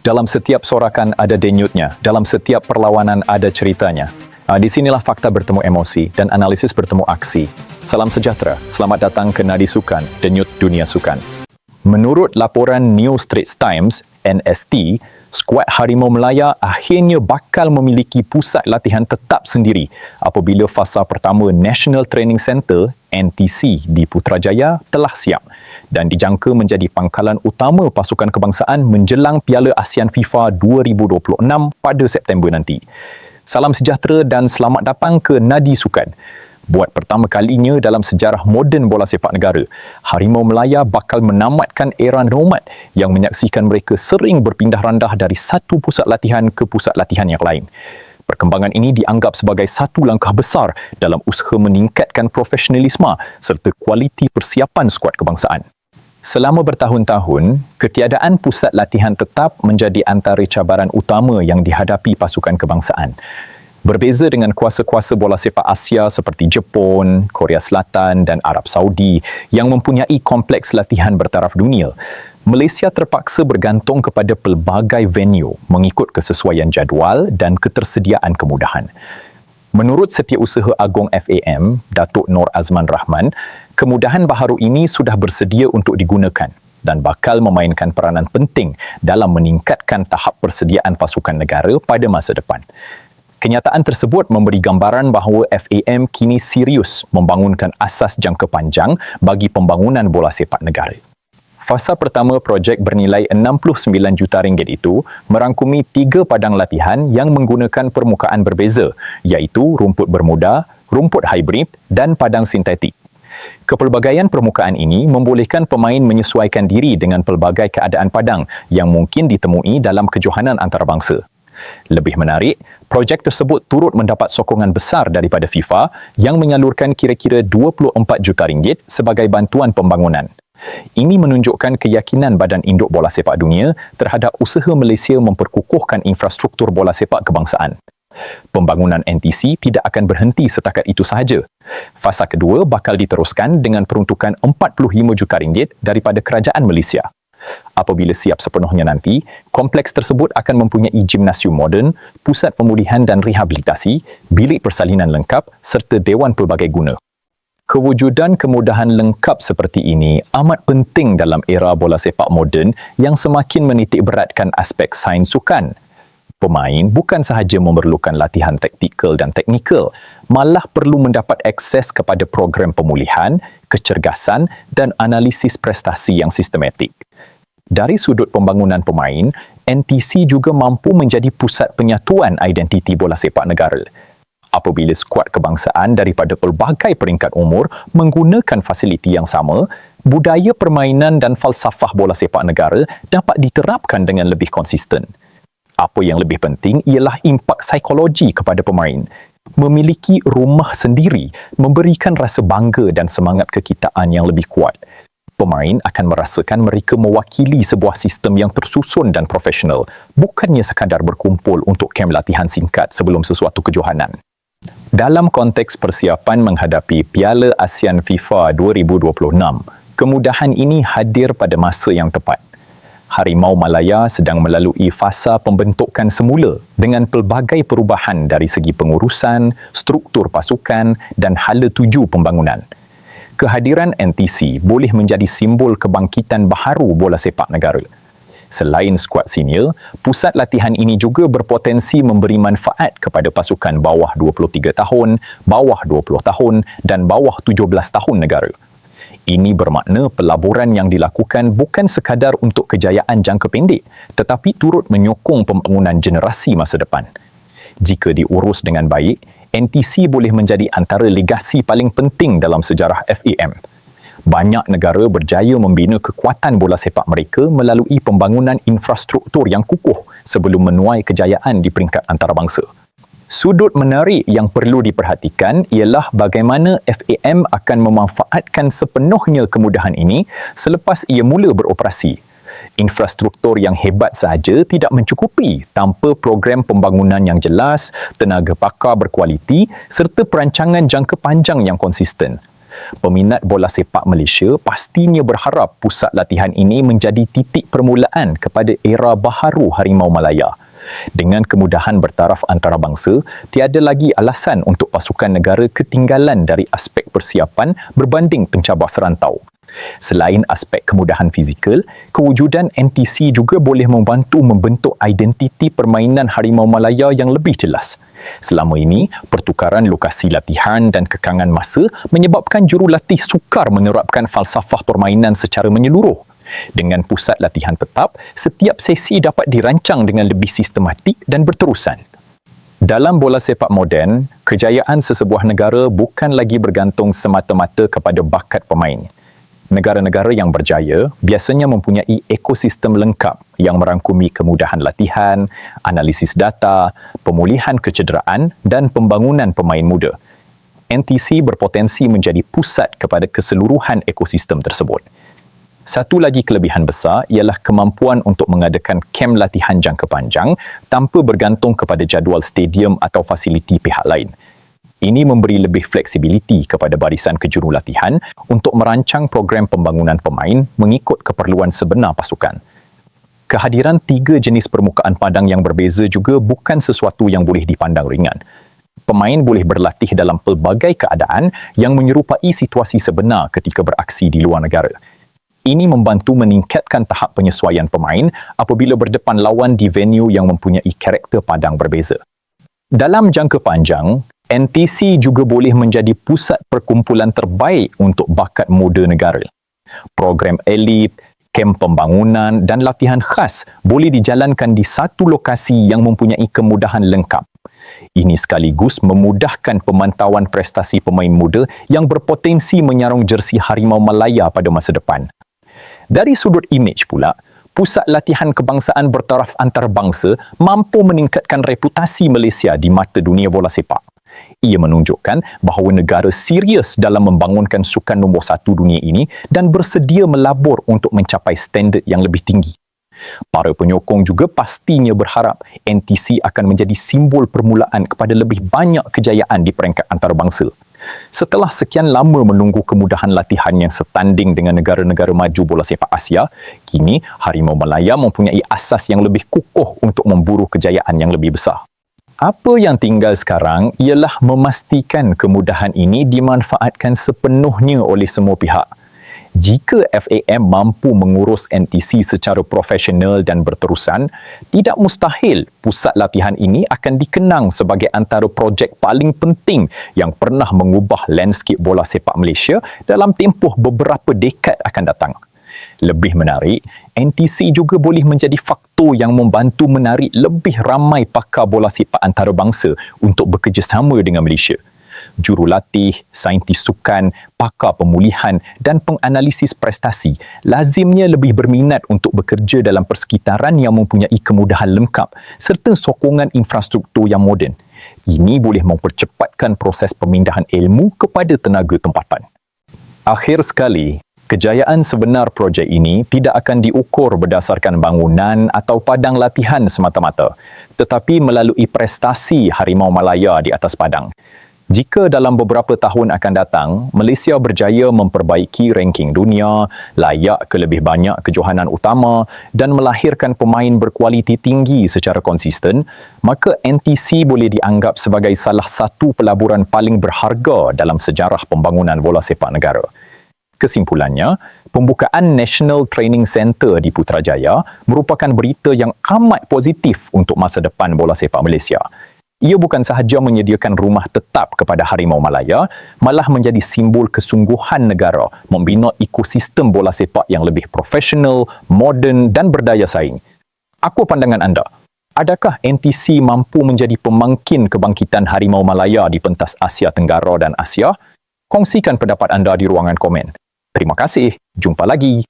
Dalam setiap sorakan ada denyutnya, dalam setiap perlawanan ada ceritanya. Di sinilah fakta bertemu emosi dan analisis bertemu aksi. Salam sejahtera, selamat datang ke Nadi Sukan, denyut dunia sukan. Menurut laporan New Straits Times, NST, skuad Harimau Melaya akhirnya bakal memiliki pusat latihan tetap sendiri apabila fasa pertama National Training Centre NTC di Putrajaya telah siap dan dijangka menjadi pangkalan utama pasukan kebangsaan menjelang Piala ASEAN FIFA 2026 pada September nanti. Salam sejahtera dan selamat datang ke Nadi Sukan. Buat pertama kalinya dalam sejarah moden bola sepak negara, Harimau Melaya bakal menamatkan era nomad yang menyaksikan mereka sering berpindah randah dari satu pusat latihan ke pusat latihan yang lain. Perkembangan ini dianggap sebagai satu langkah besar dalam usaha meningkatkan profesionalisme serta kualiti persiapan skuad kebangsaan. Selama bertahun-tahun, ketiadaan pusat latihan tetap menjadi antara cabaran utama yang dihadapi pasukan kebangsaan. Berbeza dengan kuasa-kuasa bola sepak Asia seperti Jepun, Korea Selatan dan Arab Saudi yang mempunyai kompleks latihan bertaraf dunia, Malaysia terpaksa bergantung kepada pelbagai venue mengikut kesesuaian jadual dan ketersediaan kemudahan. Menurut Setiausaha Agong FAM, Datuk Nor Azman Rahman, kemudahan baharu ini sudah bersedia untuk digunakan dan bakal memainkan peranan penting dalam meningkatkan tahap persediaan pasukan negara pada masa depan. Kenyataan tersebut memberi gambaran bahawa FAM kini serius membangunkan asas jangka panjang bagi pembangunan bola sepak negara. Fasa pertama projek bernilai RM69 juta itu merangkumi 3 padang latihan yang menggunakan permukaan berbeza, iaitu rumput bermuda, rumput hybrid dan padang sintetik. Kepelbagaian permukaan ini membolehkan pemain menyesuaikan diri dengan pelbagai keadaan padang yang mungkin ditemui dalam kejohanan antarabangsa. Lebih menarik, projek tersebut turut mendapat sokongan besar daripada FIFA yang menyalurkan kira-kira RM24 juta sebagai bantuan pembangunan. Ini menunjukkan keyakinan Badan Induk Bola Sepak Dunia terhadap usaha Malaysia memperkukuhkan infrastruktur bola sepak kebangsaan. Pembangunan NTC tidak akan berhenti setakat itu sahaja. Fasa kedua bakal diteruskan dengan peruntukan RM45 juta daripada Kerajaan Malaysia. Apabila siap sepenuhnya nanti, kompleks tersebut akan mempunyai gimnasium moden, pusat pemulihan dan rehabilitasi, bilik persalinan lengkap serta dewan pelbagai guna. Kewujudan kemudahan lengkap seperti ini amat penting dalam era bola sepak moden yang semakin menitik beratkan aspek sains sukan. Pemain bukan sahaja memerlukan latihan taktikal dan teknikal, malah perlu mendapat akses kepada program pemulihan, kecergasan dan analisis prestasi yang sistematik. Dari sudut pembangunan pemain, NTC juga mampu menjadi pusat penyatuan identiti bola sepak negara. Apabila skuad kebangsaan daripada pelbagai peringkat umur menggunakan fasiliti yang sama, budaya permainan dan falsafah bola sepak negara dapat diterapkan dengan lebih konsisten. Apa yang lebih penting ialah impak psikologi kepada pemain. Memiliki rumah sendiri memberikan rasa bangga dan semangat kekitaan yang lebih kuat. Pemain akan merasakan mereka mewakili sebuah sistem yang tersusun dan profesional, bukannya sekadar berkumpul untuk kem latihan singkat sebelum sesuatu kejohanan. Dalam konteks persiapan menghadapi Piala ASEAN FIFA 2026, kemudahan ini hadir pada masa yang tepat. Harimau Melaya sedang melalui fasa pembentukan semula dengan pelbagai perubahan dari segi pengurusan, struktur pasukan dan hala tuju pembangunan. Kehadiran NTC boleh menjadi simbol kebangkitan baharu bola sepak negara. Selain skuad senior, pusat latihan ini juga berpotensi memberi manfaat kepada pasukan bawah 23 tahun, bawah 20 tahun dan bawah 17 tahun negara. Ini bermakna pelaburan yang dilakukan bukan sekadar untuk kejayaan jangka pendek, tetapi turut menyokong pembangunan generasi masa depan. Jika diurus dengan baik, NTC boleh menjadi antara legasi paling penting dalam sejarah FAM. Banyak negara berjaya membina kekuatan bola sepak mereka melalui pembangunan infrastruktur yang kukuh sebelum menuai kejayaan di peringkat antarabangsa. Sudut menarik yang perlu diperhatikan ialah bagaimana FAM akan memanfaatkan sepenuhnya kemudahan ini selepas ia mula beroperasi. Infrastruktur yang hebat sahaja tidak mencukupi tanpa program pembangunan yang jelas, tenaga pakar berkualiti serta perancangan jangka panjang yang konsisten. Peminat bola sepak Malaysia pastinya berharap pusat latihan ini menjadi titik permulaan kepada era baharu Harimau Malaya. Dengan kemudahan bertaraf antarabangsa, tiada lagi alasan untuk pasukan negara ketinggalan dari aspek persiapan berbanding pencabar serantau. Selain aspek kemudahan fizikal, kewujudan NTC juga boleh membantu membentuk identiti permainan Harimau Malaya yang lebih jelas. Selama ini, pertukaran lokasi latihan dan kekangan masa menyebabkan jurulatih sukar menerapkan falsafah permainan secara menyeluruh. Dengan pusat latihan tetap, setiap sesi dapat dirancang dengan lebih sistematik dan berterusan. Dalam bola sepak moden, kejayaan sesebuah negara bukan lagi bergantung semata-mata kepada bakat pemain. Negara-negara yang berjaya biasanya mempunyai ekosistem lengkap yang merangkumi kemudahan latihan, analisis data, pemulihan kecederaan dan pembangunan pemain muda. NTC berpotensi menjadi pusat kepada keseluruhan ekosistem tersebut. Satu lagi kelebihan besar ialah kemampuan untuk mengadakan kem latihan jangka panjang tanpa bergantung kepada jadual stadium atau fasiliti pihak lain. Ini memberi lebih fleksibiliti kepada barisan kejurulatihan untuk merancang program pembangunan pemain mengikut keperluan sebenar pasukan. Kehadiran 3 jenis permukaan padang yang berbeza juga bukan sesuatu yang boleh dipandang ringan. Pemain boleh berlatih dalam pelbagai keadaan yang menyerupai situasi sebenar ketika beraksi di luar negara. Ini membantu meningkatkan tahap penyesuaian pemain apabila berdepan lawan di venue yang mempunyai karakter padang berbeza. Dalam jangka panjang, NTC juga boleh menjadi pusat perkumpulan terbaik untuk bakat muda negara. Program elit, kem pembangunan dan latihan khas boleh dijalankan di satu lokasi yang mempunyai kemudahan lengkap. Ini sekaligus memudahkan pemantauan prestasi pemain muda yang berpotensi menyarung jersey Harimau Malaya pada masa depan. Dari sudut imej pula, pusat latihan kebangsaan bertaraf antarabangsa mampu meningkatkan reputasi Malaysia di mata dunia bola sepak. Ia menunjukkan bahawa negara serius dalam membangunkan sukan nombor 1 dunia ini dan bersedia melabur untuk mencapai standard yang lebih tinggi. Para penyokong juga pastinya berharap NTC akan menjadi simbol permulaan kepada lebih banyak kejayaan di peringkat antarabangsa. Setelah sekian lama menunggu kemudahan latihan yang setanding dengan negara-negara maju bola sepak Asia, kini Harimau Malaya mempunyai asas yang lebih kukuh untuk memburu kejayaan yang lebih besar. Apa yang tinggal sekarang ialah memastikan kemudahan ini dimanfaatkan sepenuhnya oleh semua pihak. Jika FAM mampu mengurus NTC secara profesional dan berterusan, tidak mustahil pusat latihan ini akan dikenang sebagai antara projek paling penting yang pernah mengubah landscape bola sepak Malaysia dalam tempoh beberapa dekad akan datang. Lebih menarik, NTC juga boleh menjadi faktor yang membantu menarik lebih ramai pakar bola sepak antarabangsa untuk bekerjasama dengan Malaysia. Jurulatih, saintis sukan, pakar pemulihan dan penganalisis prestasi lazimnya lebih berminat untuk bekerja dalam persekitaran yang mempunyai kemudahan lengkap serta sokongan infrastruktur yang moden. Ini boleh mempercepatkan proses pemindahan ilmu kepada tenaga tempatan. Akhir sekali, kejayaan sebenar projek ini tidak akan diukur berdasarkan bangunan atau padang latihan semata-mata, tetapi melalui prestasi Harimau Malaya di atas padang. Jika dalam beberapa tahun akan datang, Malaysia berjaya memperbaiki ranking dunia, layak ke lebih banyak kejohanan utama dan melahirkan pemain berkualiti tinggi secara konsisten, maka NTC boleh dianggap sebagai salah satu pelaburan paling berharga dalam sejarah pembangunan bola sepak negara. Kesimpulannya, pembukaan National Training Centre di Putrajaya merupakan berita yang amat positif untuk masa depan bola sepak Malaysia. Ia bukan sahaja menyediakan rumah tetap kepada Harimau Malaya, malah menjadi simbol kesungguhan negara membina ekosistem bola sepak yang lebih profesional, moden dan berdaya saing. Apa pandangan anda? Adakah NTC mampu menjadi pemangkin kebangkitan Harimau Malaya di pentas Asia Tenggara dan Asia? Kongsikan pendapat anda di ruangan komen. Terima kasih. Jumpa lagi.